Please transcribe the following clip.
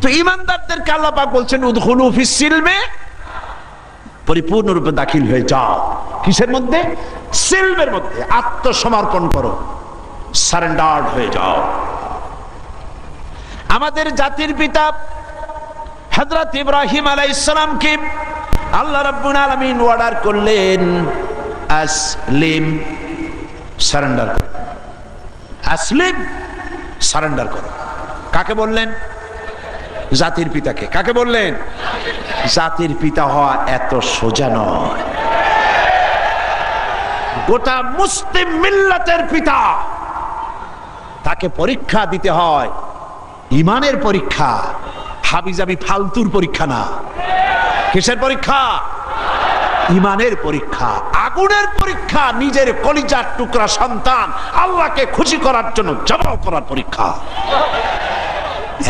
তো ঈমানদারদেরকে আল্লাহ পাক বলছেন উদখুলু ফিস সিলমে, পরিপূর্ণরূপে দাখিল হয়ে যাও। কিসের মধ্যে? সিলমের মধ্যে। আত্মসমর্পণ করো, সারেন্ডার্ড হয়ে যাও। আমাদের জাতির পিতা হযরত ইব্রাহিম আলাইহিস সালামকে আল্লাহ রাব্বুল আলামিন অর্ডার করলেন আসলিম, সারেন্ডার করো। আসলিম, সারেন্ডার করো। কাকে বললেন? জাতির পিতাকে। কাকে বললেন? জাতির পিতা হওয়া এত সোজা নয়। গোটা মুসলিম মিল্লাতের পিতা, তাকে পরীক্ষা দিতে হয়, ইমানের পরীক্ষা, হাবিজাবি ফালতুর পরীক্ষা না। কিসের পরীক্ষা? ইমানের পরীক্ষা, আগুনের পরীক্ষা। নিজের কলিজার টুকরা সন্তান আল্লাহকে খুশি করার জন্য জবাব করার পরীক্ষা।